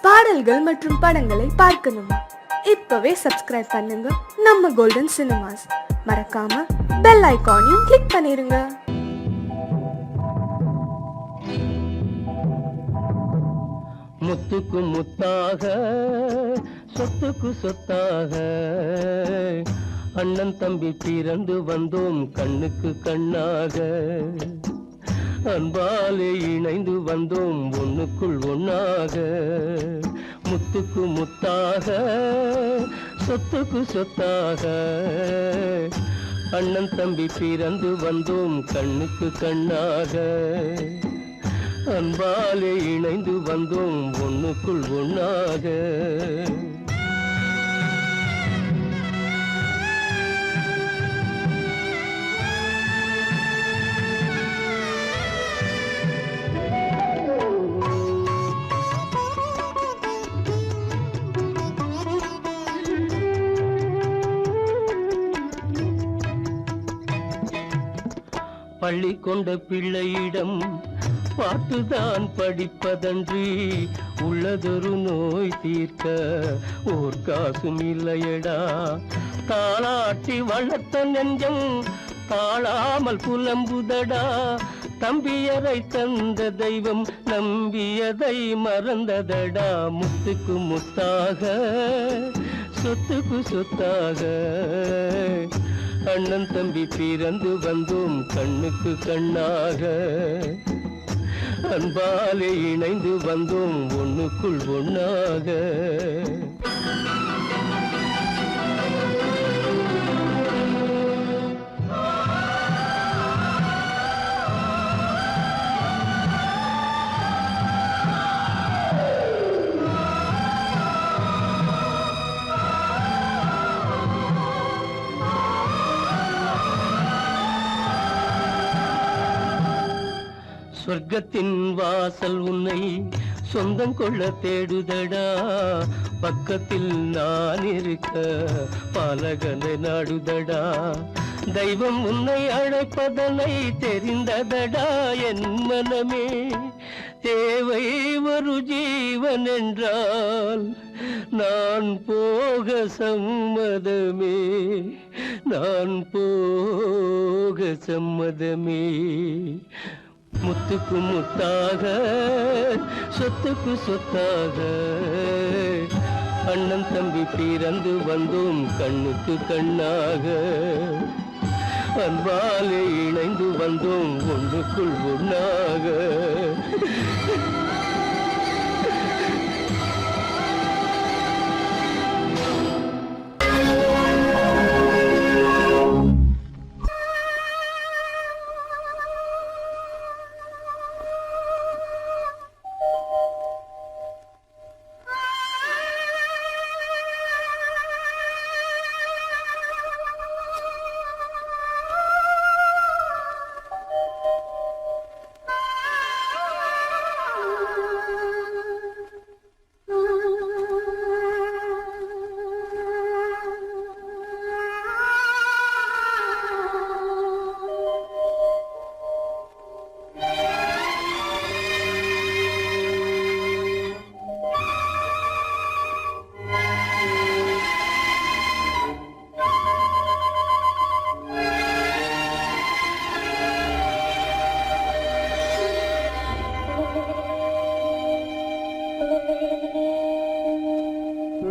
பாடல்கள் மற்றும் படங்களை பார்க்கணுமா? இப்பவே சப்ஸ்கிரைப் பண்ணுங்க நம்ம கோல்டன் சினிமாஸ். மறக்காம பெல் ஐகானையும் கிளிக் பண்ணிருங்க. முத்துக்கு முத்தாக சொத்துக்கு சொத்தாக அண்ணன் தம்பி பிறந்து வந்தோம் கண்ணுக்கு கண்ணாக. அன்பாலே இணைந்து வந்தோம் ஒண்ணுக்குள் ஒண்ணாக. முத்துக்கு முத்தாக சொத்துக்கு சொத்தாக அண்ணன் தம்பி பிறந்து வந்தோம் கண்ணுக்கு கண்ணாக. அன்பாலே இணைந்து வந்தோம் ஒண்ணுக்குள் ஒண்ணாக. பள்ளி கொண்ட பிள்ளையிடம் பாட்டுதான் படிப்பதன்றி உள்ளதொரு நோய் தீர்க்க ஓர் காசும் இல்லையடா. தாளாட்டி வளர்த்த நெஞ்சம் தாழாமல் புலம்புதடா. தம்பியரை தந்த தெய்வம் நம்பியதை மறந்ததடா. முத்துக்கு முத்தாக சொத்துக்கு சொத்தாக அண்ணன் தம்பி பிறந்து வந்தோம் கண்ணுக்கு கண்ணாக. அன்பாலே இணைந்து வந்தோம் ஒண்ணுக்குள் ஒண்ணாக. சொர்க்கத்தின் வாசல் உன்னை சொந்தம் கொள்ள தேடுதடா. பக்கத்தில் நான் இருக்க பாலகனை நாடுதடா. தெய்வம் உன்னை அழைப்பதனை தெரிந்ததடா என் மனமே. தேவை ஒரு ஜீவன் என்றால் நான் போக சம்மதமே. நான் போக சம்மதமே. முத்துக்கு முத்தாக சொத்துக்கு சொத்தாக அண்ணன் தம்பி பிறந்து வந்தோம் கண்ணுக்கு கண்ணாக. அன்பாலே இணைந்து வந்தோம் ஒன்றுக்குள் ஒண்ணாக.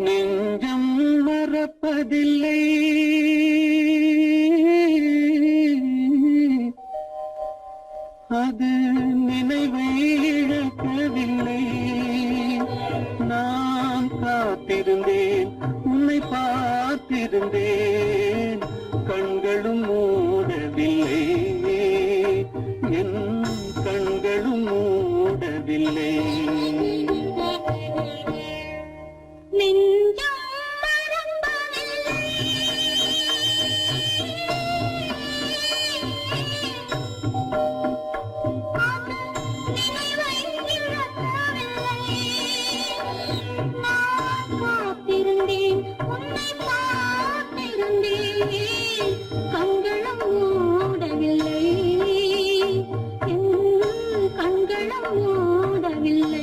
நெஞ்சம் மறப்பதில்லை அது நினைவை இழக்கவில்லை. நான் காத்திருந்தேன் உன்னை பார்த்திருந்தேன் கண்களும் மூடவில்லை. என் கண்களும் மூடவில்லை. கண்களும் மூடவில்லை.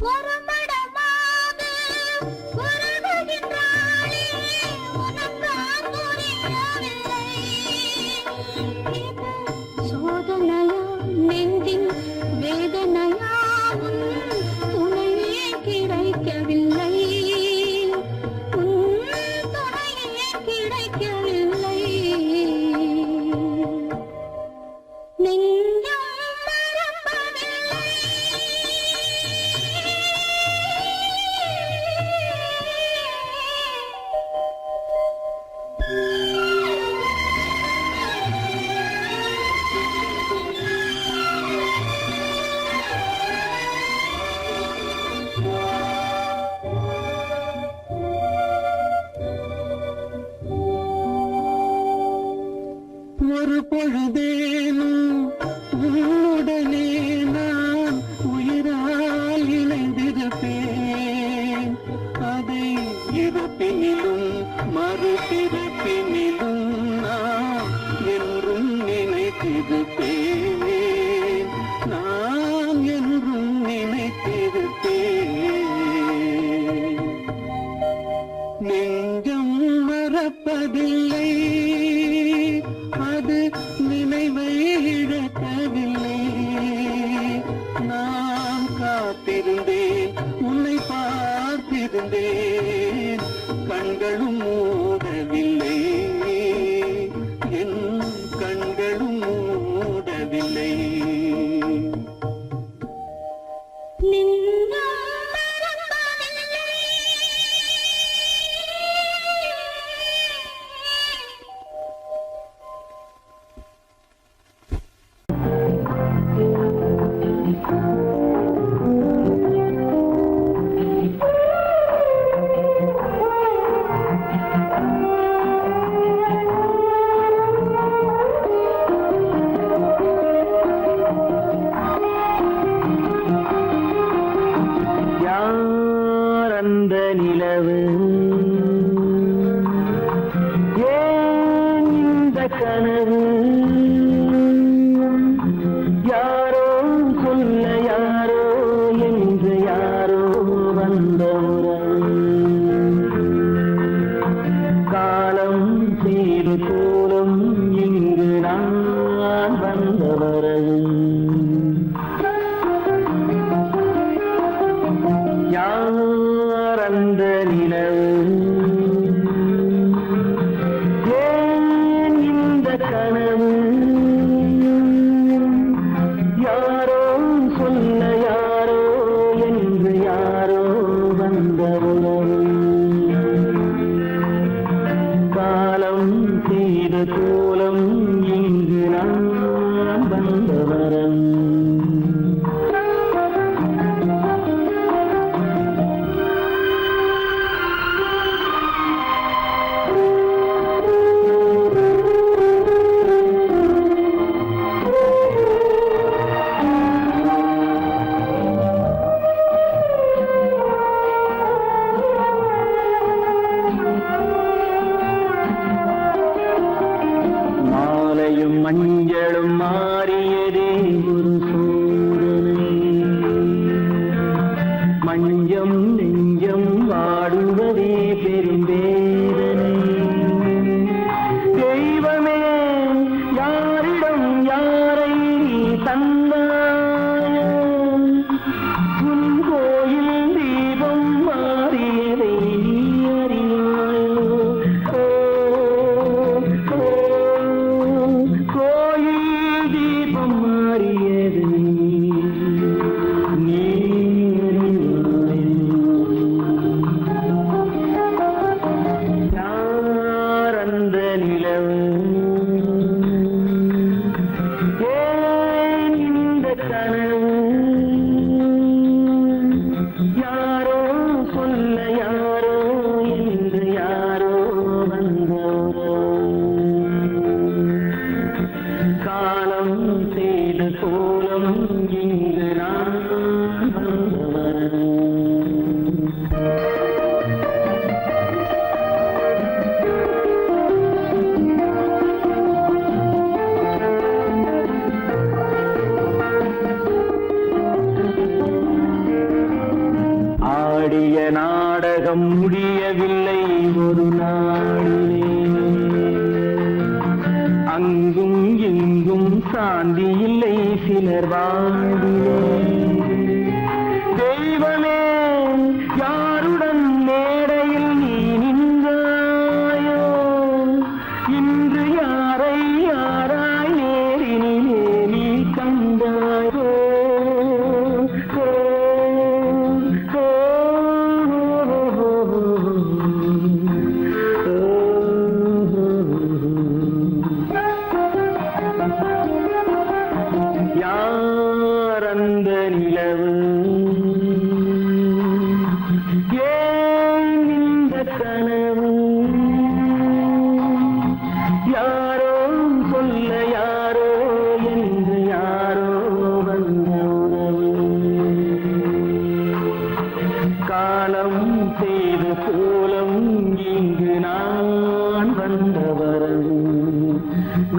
ஒரு மடமாக உருகுகின்றாளே, உனக்கா புரியவில்லை? இது சோதனையா நெஞ்சின் வேதனையா, உன் துணையே கிடைக்கவில்லை, உன் துணையே கிடைக்கவில்லை. நெஞ்சம் மறப்பதில்லை. ஒரு பொழுதேனும் உன்னுடனே நான் உயிரால் இணைந்திருப்பேன். அதை இருப்பினிலும் மறுபிறப்பினிலும் நான் என்றும் நினைத்திருப்பேன். நான் என்றும் நினைத்திருப்பேன். நெஞ்சம் மறப்பதில்லை, அது நினைவை இழக்கவில்லை. நான் காத்திருந்தேன், உன்னை பார்த்திருந்தேன், கண்களும் மூடவில்லை, என் கண்களும் மூடவில்லை. நெஞ்சம் மறப்பதில்லை. யார் அந்த நிலவு, ஏன் இந்த கனவு, யாரோ சொல்ல யாரோ என்று யாரோ வந்த உறவு. காலம் செய்து கோலம் இங்கு நான் வந்த வரவு. யார் அந்த நிலவு, ஏன் இந்த கனவு, யாரோ சொல்ல யாரோ என்று யாரோ வந்த உறவு. காலம் செய்த கோலம் இங்கு நான் வந்த வரவு. மாலையும் மஞ்சளும் மாறியதே ஒரு சோதனை. மஞ்சம் நெஞ்சம் வாடுவதே பெரும்பேதனை. தெய்வமே, யாரிடம் யாரை தந்தாயோ, உன் கோயில் தீபம் மாறியதை நீ அறியாயோ. கோயில் தீபம் மாறியது நீ அறிவாயோ. ஆடிய நாடகம் முடியவில்லை ஒரு நாளிலே. அங்கும் இங்கும் சாந்தி இல்லை சிலர் வாழ்விலே. தெய்வமே யாருடன் மேடையில் நீ நின்றாயோ, இன்று யாரை யாராய் நேரினிலே நீ கண்டாயோ. யார் அந்த நிலவு, ஏன் இந்த கனவு, யாரோ சொல்ல யாரோ என்று யாரோ வந்த உறவு. காலம் செய்த கோலம் இங்கு நான் வந்த வரவு,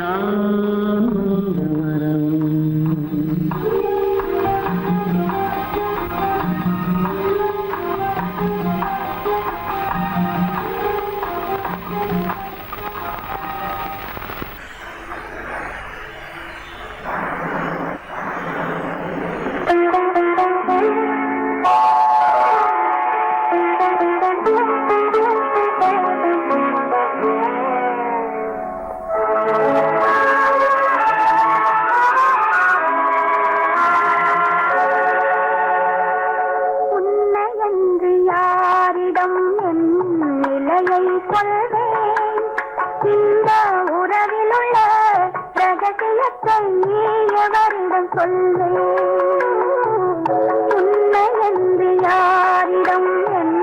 நான் வந்த வரவு. உன்னையன்று யாரிடம் என் நிலையை சொல்வேன்? இந்த உறவிலுள்ள ரகசியத்தை எவரிடம் சொல்வேன்? உன்னையன்று யாரிடம் என்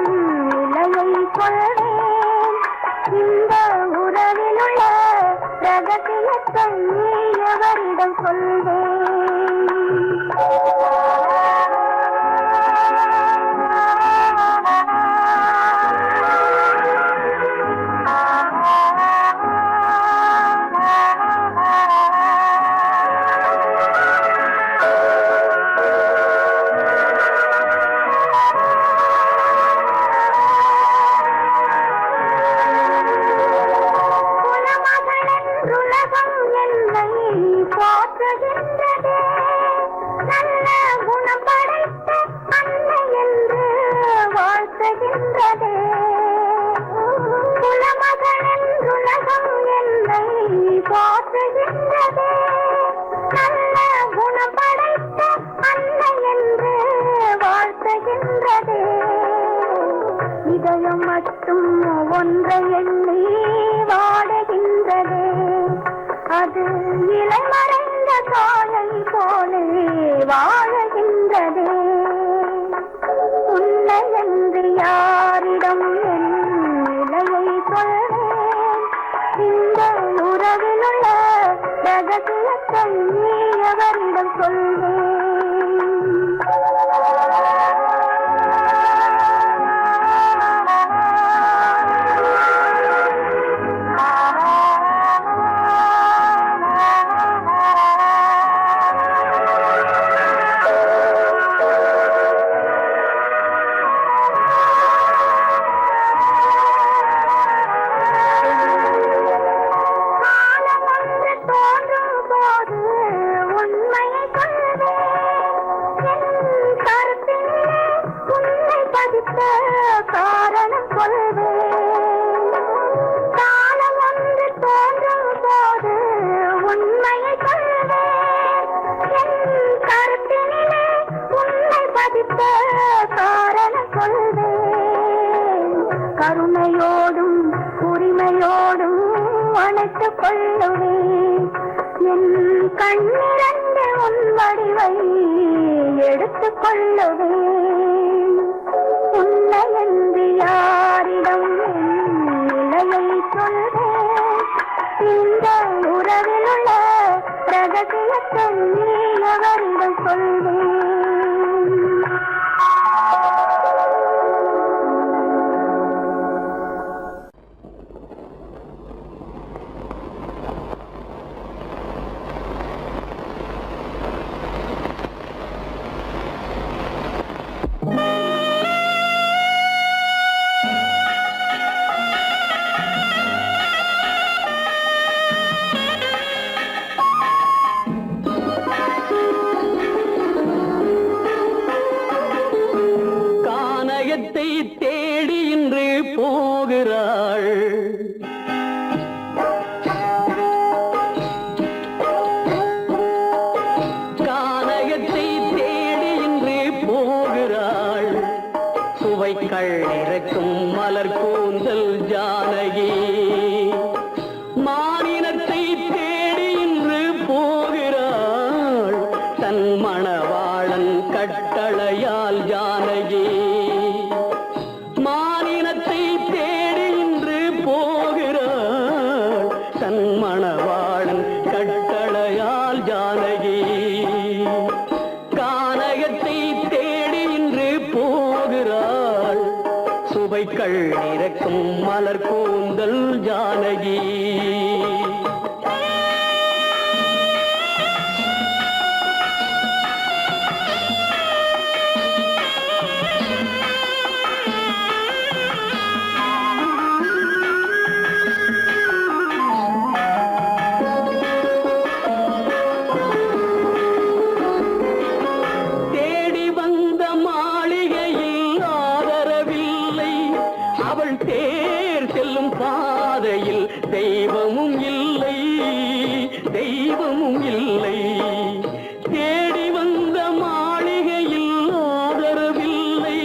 நிலையை சொல்வேன்? இந்த உறவிலுள்ள ரகசியத்தை எவரிடம் சொல்வேன்? குலமகளென்றுலகம் என்னை போற்றுகின்றதே, நல்ல குணம் படைத்த அன்னை என்று வாழ்த்துகின்றதே. குலமகளென்றுலகம் என்னை போற்றுகின்றதே, நல்ல குணம் படைத்த அன்னை என்று வாழ்த்துகின்றதே. இதயம் மட்டும் ஒன்றை எண்ணி வாடுகின்றதே, அது இலை மறைந்த காலை போலே வாழுகின்றதே. உன்னை என்று யாரிடம் என் நிலையை சொல்வேன்? இந்த உறவிலுள்ள ரகசியத்தை எவரிடம் சொல்வேன்? காலம் ஒன்று தோன்றும் போது உண்மையை சொல்வேன். என் கருத்திலே உன்னை பதித்த காரணம் சொல்வேன். காலம் ஒன்று தோன்றும் போது உண்மையை சொல்வேன். என் கருத்தினிலே உன்னை பதித்த காரணம் சொல்வேன். கருணையோடும் உரிமையோடும் அணைத்துக் கொள்ளுவேன். என் கண்ணிரண்டு உன் வடிவை எடுத்துக் கொள்ளுவேன். உன்னை என்று யாரிடம் என் நிலையை சொல்வேன்? இந்த உறவிலுள்ள ரகசியத்தை எவரிடம் சொல்வேன்? கானகத்தை தேடி இன்று போகிறாள். கானகத்தை தேடி இன்று போகிறாள். சுவைக்கள் இறக்கும் மலர் கூந்தல் ஜானகி. மானினத்தை தேடி இன்று போகிறாள். தன் மணவாளன் கட்டளையால் ஜானகி. மானினத்தை தேடி இன்று போகிறாள். தன் மணவாளன் கட்டளையால் ஜானகி. கானகத்தை தேடி இன்று போகிறாள். சுவைக்கள் இறக்கும் மலர் கூந்தல் ஜானகி. தேடி வந்த மாளிகையில் ஆதரவில்லை. அவள் தேர் செல்லும் பாதையில் தெய்வமும் இல்லை, தெய்வமும் இல்லை. தேடி வந்த மாளிகையில் ஆதரவில்லை.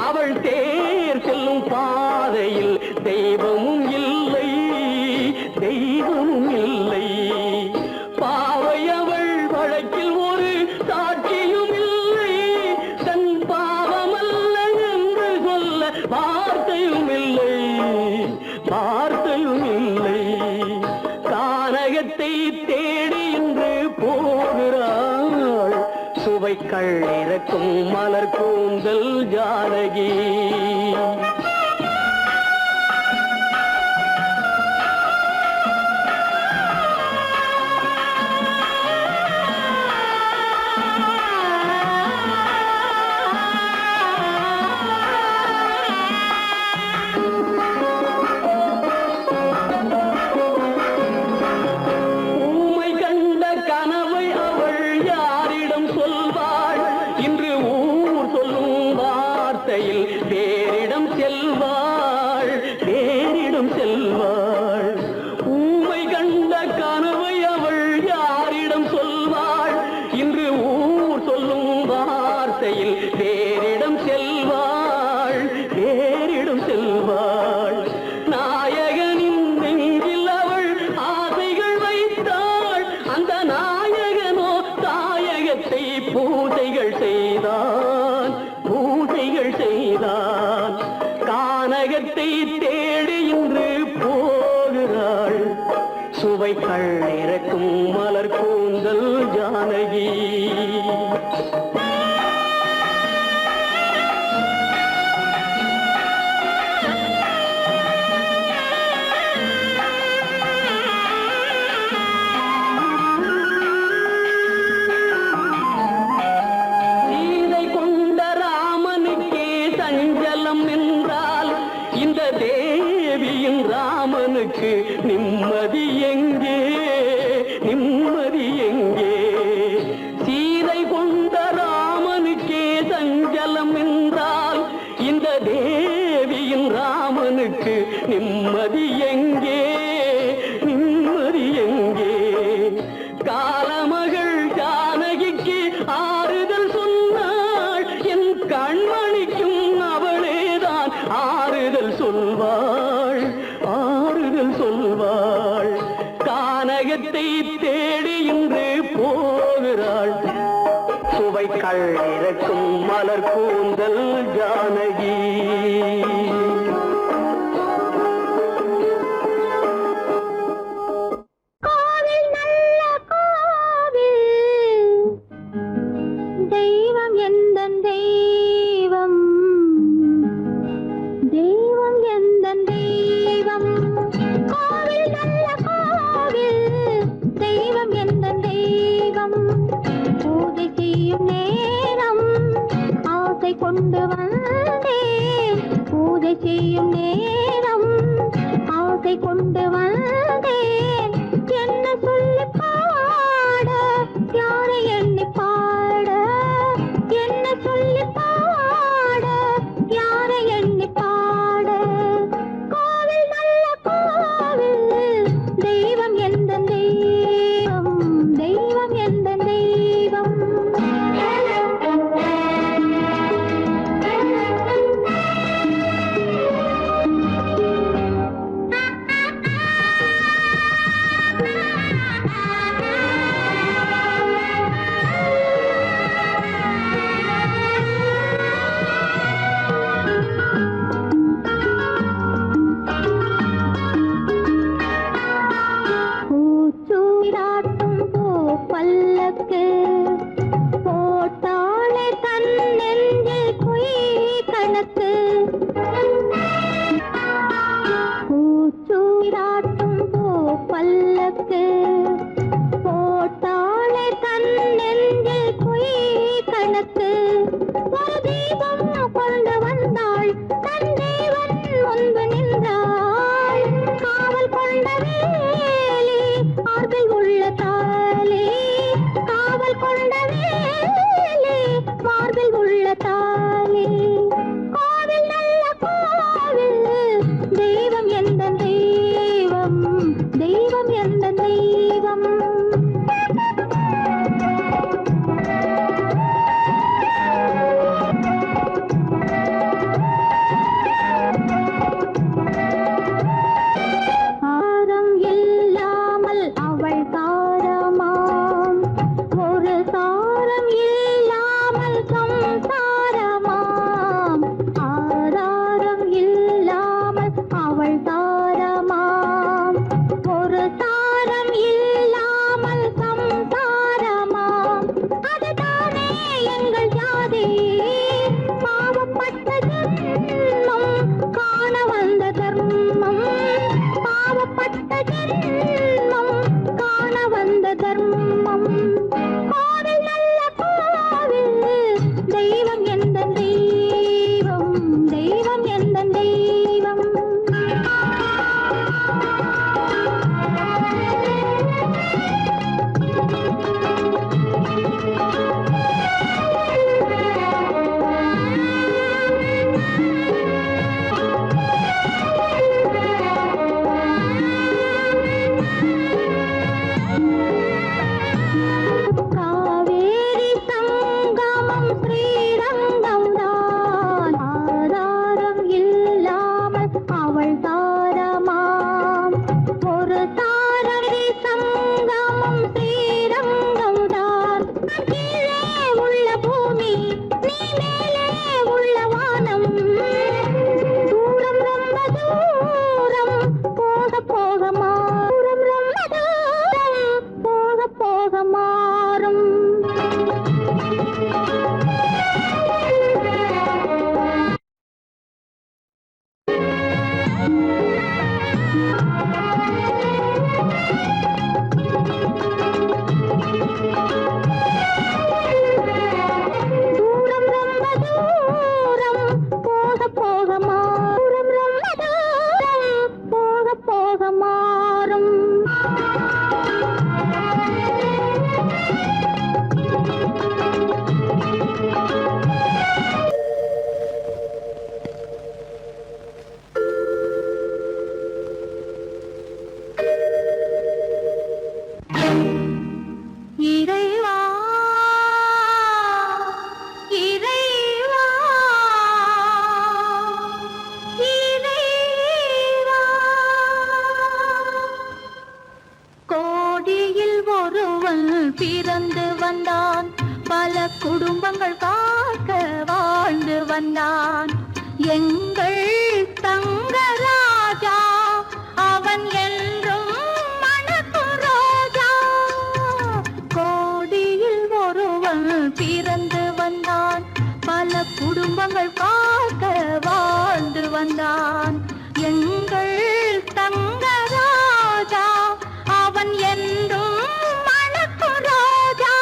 அவள் தேர் செல்லும் பாதையில் தெய்வமும் இல்லை, தெய்வமும் இல்லை. பாவை அவள் வழக்கில் ஒரு சாட்சியும் இல்லை. தன் பாவமல்ல என்று சொல்ல வார்த்தையும் இல்லை, வார்த்தையும் இல்லை. கானகத்தை தேடி இன்று போகிறாள். சுவைக்கள் இறக்கும் மலர் கூந்தல் ஜானகி. ஊமை கண்ட கனவை அவள் யாரிடம் சொல்வாள்? இன்று ஊர் சொல்லும் வார்த்தையில் வேறிடம் செல்வாள், வேறிடம் செல்வாள். ஊமை கண்ட கனவை அவள் யாரிடம் சொல்வாள்? இன்று ஊர் சொல்லும் வார்த்தையில் வேறிடம் செல்வாள், வேறிடம் செல்வாள். நாயகனின் நெஞ்சில் அவள் ஆசைகள் வைத்தாள். அந்த நாயகனோ தாயகத்தை பூஜைகள் செய்தான், பூஜைகள் செய்தான். கானகத்தை தேடி இன்று போகிறாள். சுவைக்கள் இறக்கும் மலர் கூந்தல் ஜானகி. சீதை கொண்ட ராமனுக்கே சஞ்சலம் என்றால் இந்த தேவியின் ராமனுக்கு நிம்மதி எங்கே, நிம்மதி எங்கே? சீதை கொண்ட ராமனுக்கே சஞ்சலம் என்றால் இந்த தேவியின் ராமனுக்கு நிம்மதி எங்கே, நிம்மதி எங்கே? காலமகள் ஜானகிக்கு ஆறுதல் சொன்னாள். என் கண்மணிக்கும் அவளேதான் ஆறுதல் சொல்வாள், ஆறுதல் சொல்வாள். கானகத்தை தேடி இன்று போகிறாள். சுவைக்கள் இறக்கும் மலர் கூந்தல் ஜானகி. கோவில் நல்ல கோவில், தெய்வம் எந்தன் தெய்வம், தெய்வம் எந்தன் தெய்வம். கோவில் நல்ல கோவில், தெய்வம் எந்தன் தெய்வம். பூஜை செய்யும் நேரம் ஆசை கொண்டு வந்தேன். பூஜை செய்யும் நேரம் ஆசை கொண்டு வந்தேன். என்ன சொல்லி பாட, யாரை எண்ணி பாட? என்ன சொல்லி பாட, யாரை கணக்கு பூச்சூராட்டும் பூ பல்லக்கு போட்டாளே தன் நெஞ்சில் பொய் கணக்கு ஒரு தீபம் கொண்டு வந்தாள் தன் தேவன் முன்பு நின்றாள் காவல் கொண்ட வேலி மார்பில் உள்ள தாலி காவல் கொண்ட வேலி மார்பில் உள்ள தாலி கோவில் நல்ல கோவில் தெய்வம் எந்த தெய்வம் தெய்வம் எந்த தெய்வம் ஆரம் இல்லாமல் அவள் தாரமாம் ஒரு சாரம் இல்லாமல் சம்சாரமாம் ஆதாரம் இல்லாமல் அவள் தாரமாம் ஒரு சாரம் இல்லாமல் சம்சாரமாம் அதுதானே எங்கள் ஜாதி பாவப்பட்ட ஜென்மம் காண வந்த தர்மம் பாவப்பட்ட ஜென்மம் காண வந்த தர்மம் கோவில் நல்ல கோவில் தெய்வம் எந்த தெய்வம் தெய்வம் எந்த தெய்வம் காவேரி சங்கமம் ஸ்ரீரங்கம் தான் ஆதாரம் இல்லாமல் அவள் தாரமாம் ஒரு தாரரி சங்கமம் ஸ்ரீரங்கம் தான் கீழே உள்ள பூமி நீ மேலே உள்ள வானம் தூரம் ரொம்ப தூரம் போக போக மாறும் ரொம்ப தூரம் போக போக மாறும் தூரம் ரொம்ப தூரம் போக போக மாறும் ரொம்ப தூரம் போக போக மாறும் இறைவா இறைவா இறைவா கோடியில் ஒருவன் பிறந்து வந்தான் பல குடும்பங்கள் காக்க வாழ்ந்து வந்தான் எங்கள் தங்கராஜா அவன் என்றும் மணக்கும் ரோஜா கோடியில் ஒருவன் பிறந்து வந்தான் பல குடும்பங்கள் காக்க வாழ்ந்து வந்தான் எங்கள் தங்கராஜா அவன் என்றும் மணக்கும் ரோஜா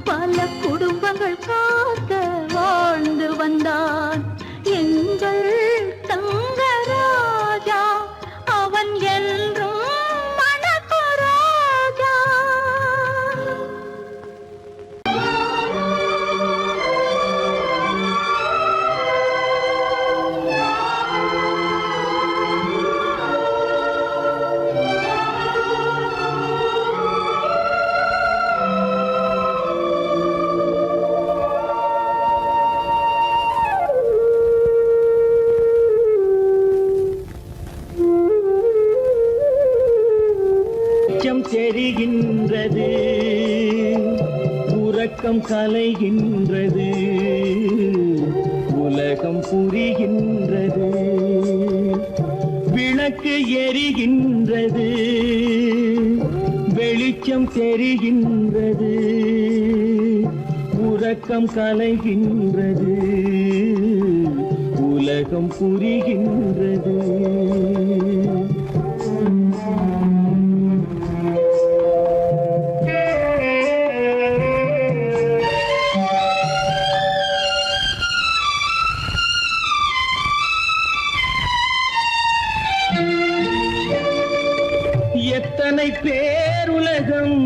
பல குடும்பங்கள் காக்க வாழ்ந்து வந்தான் எங்கள் தங்கராஜா. அவன் என்றும் மணக்கு ராஜா. வெளிச்சம் தெரிகின்றது, உறக்கம் கலைகின்றது, உலகம் புரிகின்றது, விளக்கு எரிகின்றது, வெளிச்சம் தெரிகின்றது, உறக்கம் கலைகின்றது, உலகம் புரிகின்றது. எத்தனை பேருலகம்,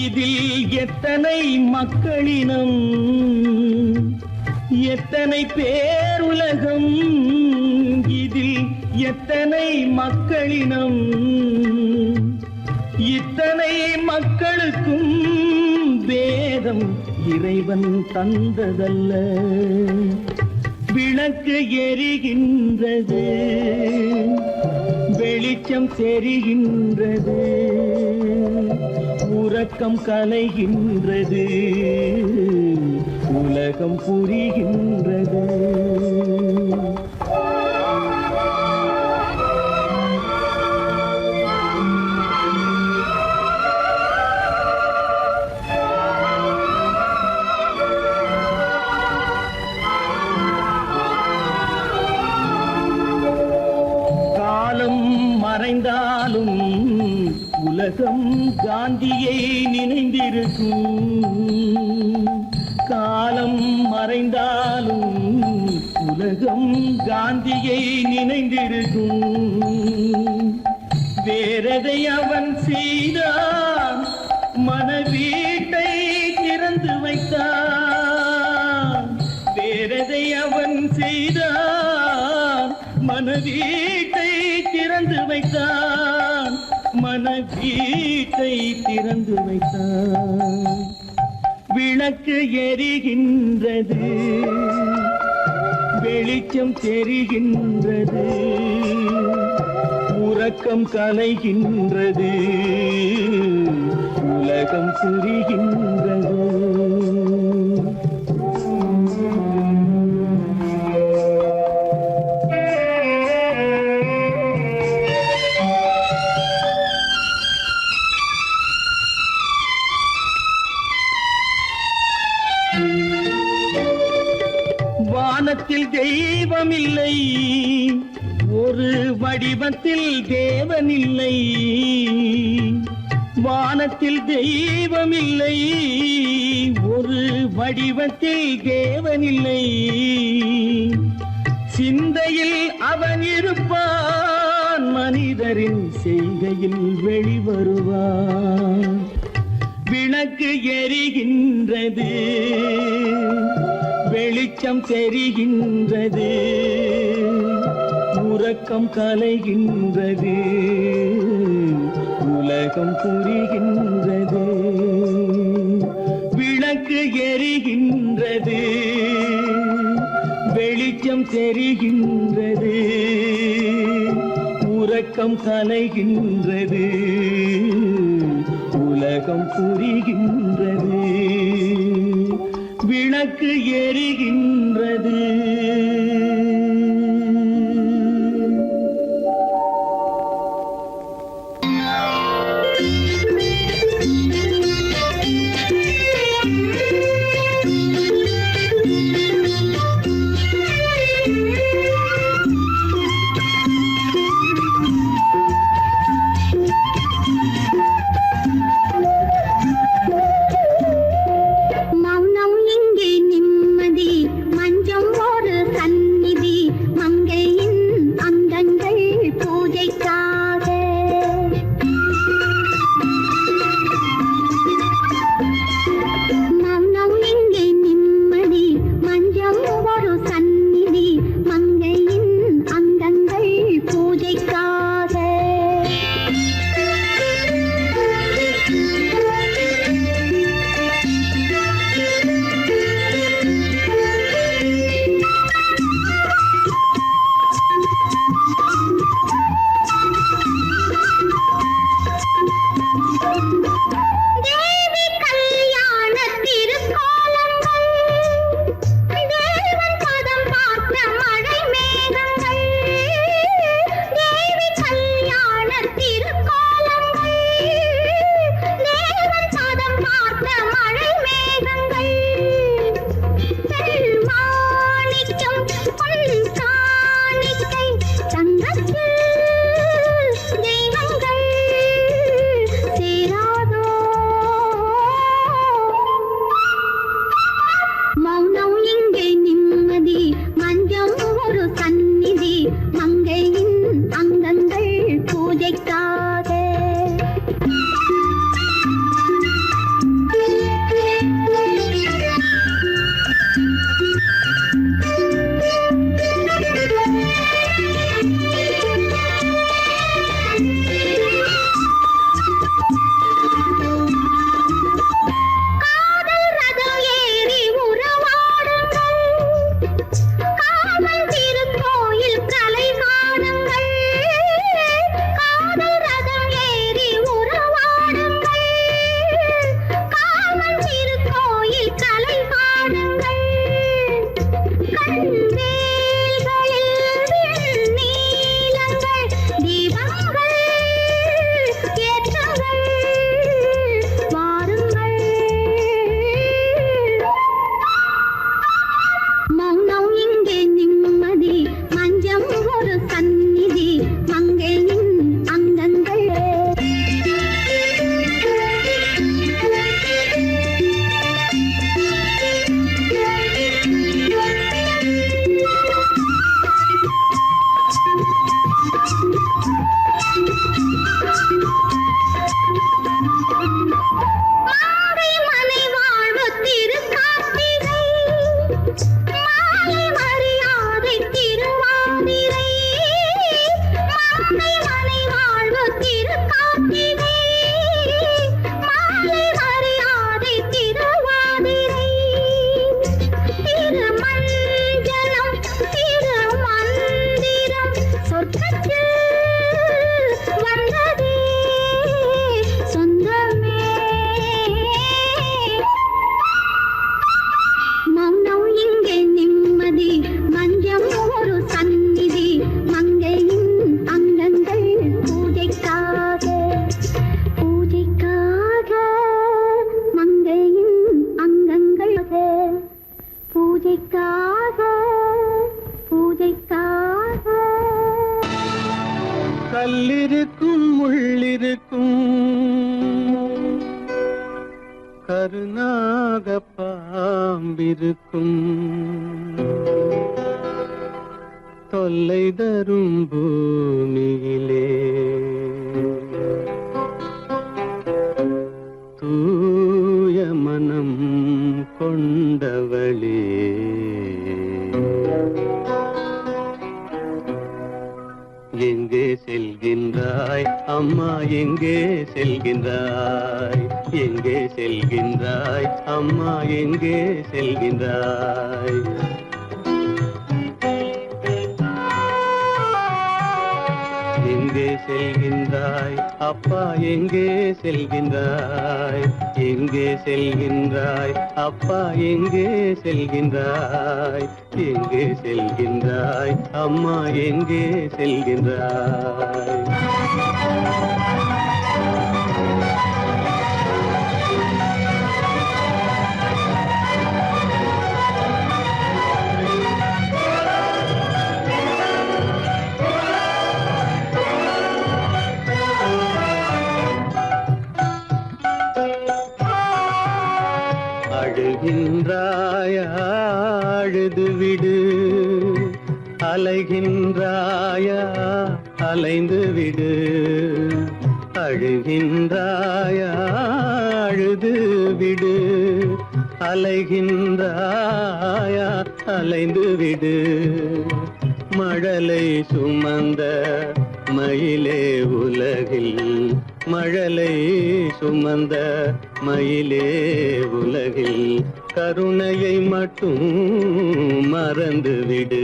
இதில் எத்தனை மக்களினம், எத்தனை பேருலகம், இதில் எத்தனை மக்களினம், இத்தனை மக்களுக்கும் வேதம் இறைவன் தந்ததல்ல. விளக்கு எரிகின்றது, வெளிச்சம் தெரிகின்றது, உறக்கம் கலைகின்றது, உலகம் புரிகின்றது. மறைந்தாலும் உலகம் காந்தியை நினைந்திருக்கும். காலம் மறைந்தாலும் உலகம் காந்தியை நினைந்திருக்கும். வேறதை அவன் செய்தான், மனவீட்டை திறந்து வைத்தான். வேறதை அவன் செய்தான், மனவீட்டை திறந்து வைத்தான், மனவீட்டை திறந்து வைத்தான். விளக்கு எரிகின்றது, வெளிச்சம் தெரிகின்றது, உறக்கம் கலைகின்றது, உலகம் புரிகின்றது. வானத்தில் தெய்வம் இல்லை, ஒரு வடிவத்தில் தேவன் இல்லை. வானத்தில் தெய்வம் இல்லை, ஒரு வடிவத்தில் தேவன் இல்லை. சிந்தையில் அவன் இருப்பான், மனிதரின் செய்கையில் வெளிவருவான். விளக்கு எரிகின்றது, வெளிச்சம் தெரிகின்றது, உறக்கம் கலைகின்றது, உலகம் புரிகின்றது. விளக்கு எரிகின்றது, வெளிச்சம் தெரிகின்றது, உறக்கம் கலைகின்றது, உலகம் புரிகின்றது. விளக்கு எரிகின்றது. கருநாக பாம்பிருக்கும் தொல்லை தரும் பூமியிலே தூய மனம் கொண்டவளே எங்கே செல்கின்றாய் அம்மா எங்கே செல்கின்றாய் எங்கே செல்கின்றாய் அம்மா எங்கே செல்கின்றாய் எங்கே செல்கின்றாய் அப்பா எங்கே செல்கின்றாய் எங்கே செல்கின்றாய் அப்பா எங்கே செல்கின்றாய் எங்கே செல்கின்றாய் அம்மா எங்கே செல்கின்றாய் அழுகின்றாயா அழுது விடு அலைகின்றாயா அலைந்து விடு அழுகின்றாயா அழுது விடு அலைகின்றாயா அலைந்து விடு மழலை சுமந்த மயிலே உலகில் மழலை சுமந்த மயிலே உலகில் கருணையை மட்டும் மறந்துவிடு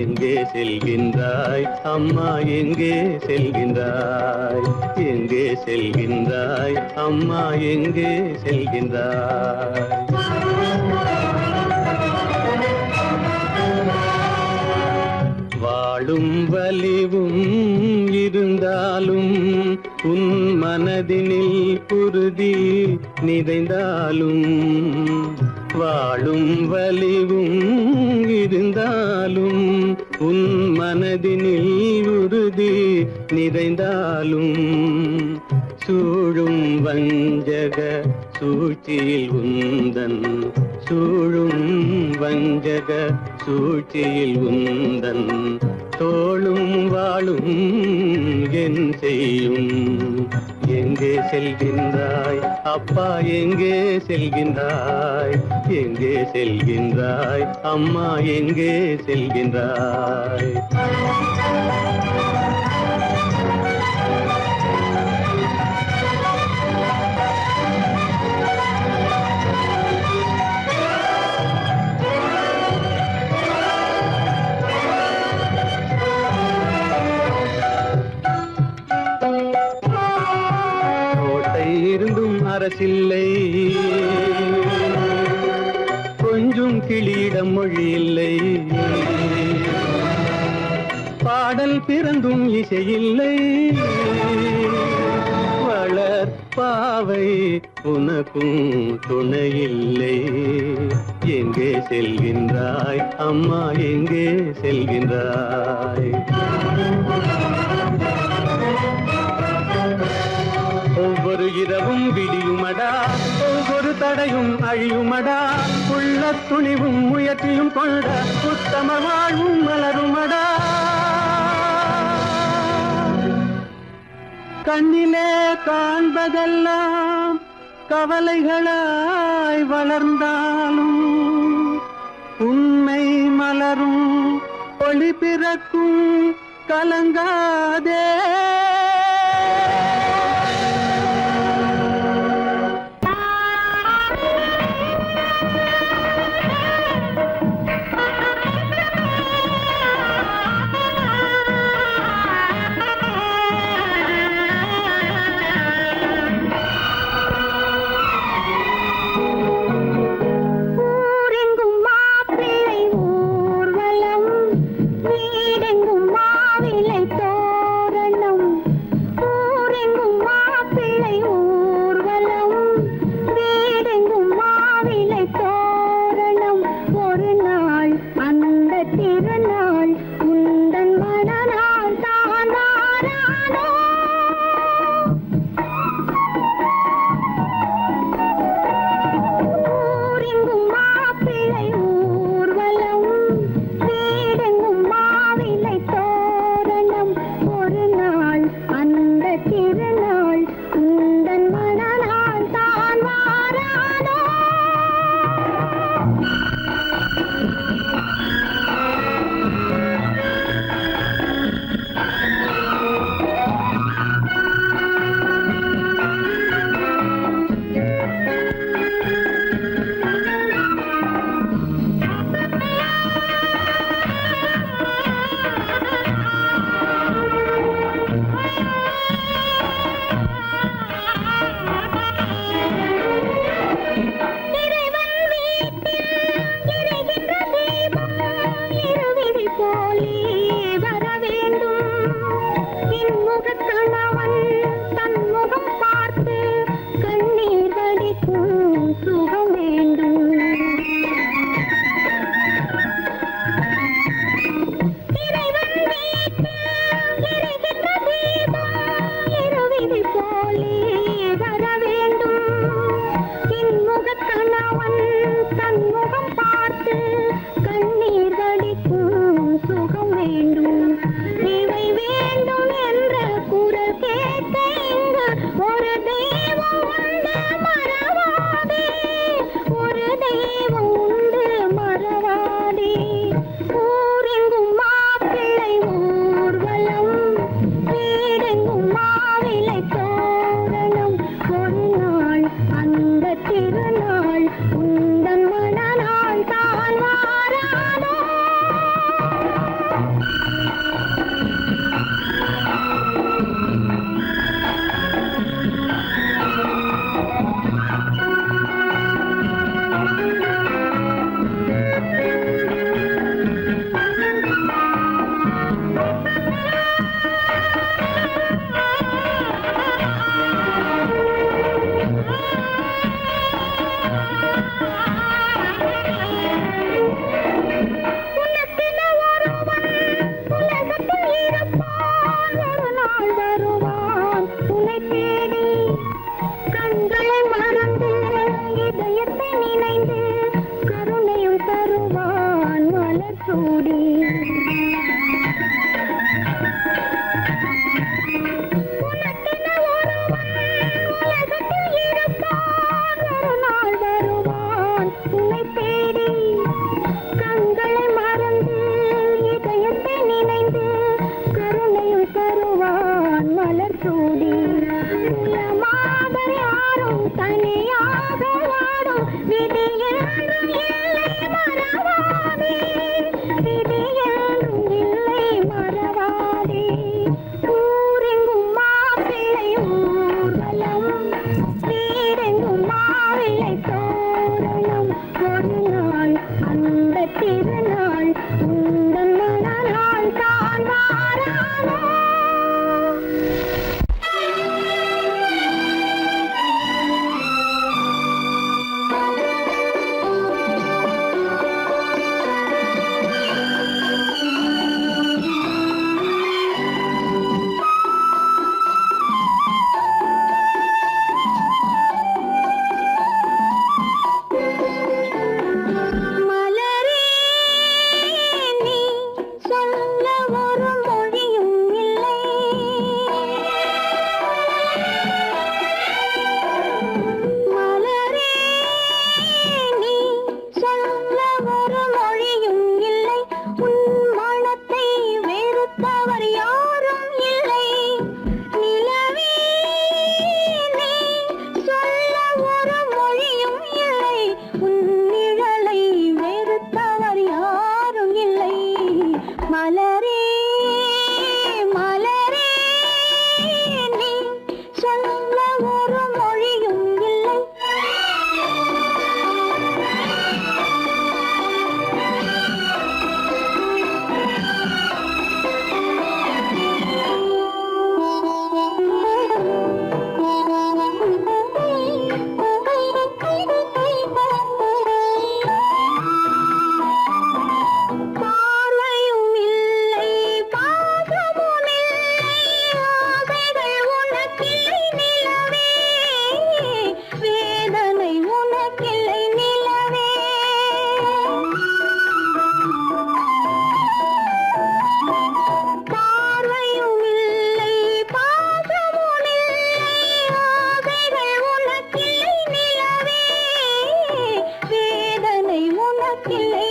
எங்கே செல்கின்றாய் அம்மா எங்கே செல்கின்றாய் எங்கே செல்கின்றாய் அம்மா எங்கே செல்கின்றாய் வாழும் வலிவும் இருந்தாலும் உன் மனதினில் குருதி நிறைந்தாலும் வாழும் வலிவும் இருந்தாலும் உன் மனதினில் உறுதி நிறைந்தாலும் சூழும் வஞ்சக சூழ்ச்சியில் உந்தன் சூழும் வஞ்சக சூழ்ச்சியில் உந்தன் தோளும் வாழும் என் செய்யும் எங்கே செல்கின்றாய் அப்பா எங்கே செல்கின்றாய் எங்கே செல்கின்றாய் அம்மா எங்கே செல்கின்றாய் இருந்தும் அரசில்லை கொஞ்சம் கிளியிடம் மொழி இல்லை பாடல் பிறந்தும் இசையில்லை வளர் பாவை உனக்கும் துணையில்லை எங்கே செல்கின்றாய் அம்மா எங்கே செல்கின்றாய் ஒவ்வொரு இரவும் விடியுமடா ஒவ்வொரு தடையும் அழியுமடா உள்ள துணிவும் முயற்சியும் கொண்ட உத்தம வாழ்வும் மலருமடா கண்ணிலே காண்பதெல்லாம் கவலைகளாய் வளர்ந்தாலும் உண்மை மலரும் ஒளி பிறக்கும் கலங்காதே வீடெங்கும் மாவிலை தோரணம் சுகம் வேண்டும். இறைவன் வீட்டில் எரிகின்ற தீபம் இருவிழி போலே வர வேண்டும். இன்முகக் கணவன் தன்முகம் பார்த்து கண்ணீர் வடிக்கும் சுகம் வேண்டும். இவை வேண்டும் என்ற குரல் கேட்க இங்கு ஒரு தெய்வம் உண்டு மறவாதே, ஒரு தெய்வம் உண்டு மறவாதே. ஊரெங்கும் மாப்பிள்ளை ஊர்வலம், வீடெங்கும் மாவிலை தோரணம். ஒரு நாள் அந்த திருநாள் உந்தன் மணநாள் தான் வாராதோ. உனக்கென ஒருவன் உலகத்தில் இருப்பான், ஒரு நாள் வருவான் உன்னை தேடி. கண்களை மறந்து இதயத்தை நினைந்து கருணையும் தருவான் மலர் சூடி. உனக்கென ஒருவன் உலகத்தில் இருப்பான், ஒரு நாள் வருவான் உன்னை தேடி. கண்களை மறந்து இதயத்தை நினைந்து கருணையும் தருவான் மலர் சூடி. உலமாக யாரும் தனியாக வாடும் விதி என்றும் இல்லை மறவாதே, விதி என்றும் இல்லை மறவாதே. ஊரெங்கும் மாப்பிள்ளை ஊர்வலம், வீடெங்கும் மாவிலை தோரணம். ஒரு நாள் அந்த திருநாள் உந்தன் மணநாள் தான் வாராதோ. மலரே நீ சொல்ல ஒரு மொழியும் இல்லை. மலரே நீ சொல்ல ஒரு மொழியும் இல்லை. உன் மனத்தை வெறுத்தவர் யாரும் இல்லை. நிலவே நீ சொல்ல ஒரு மொழியும் இல்லை. உன் நிழலை வெறுத்தவர் யாரும் இல்லை. மலரே மலரே நீ சொல்ல ஒரு மொழியும் இல்லை. பார்வையும் இல்லை, பாசமும் இல்லை, ஆசைகள் உனக்கில்லை நிலவே, வேதனை உனக்கில்லை நிலவே. பார்வையும் இல்லை, பாசமும் இல்லை, ஆசைகள் உனக்கில்லை நிலவே, வேதனை உனக்கில்லை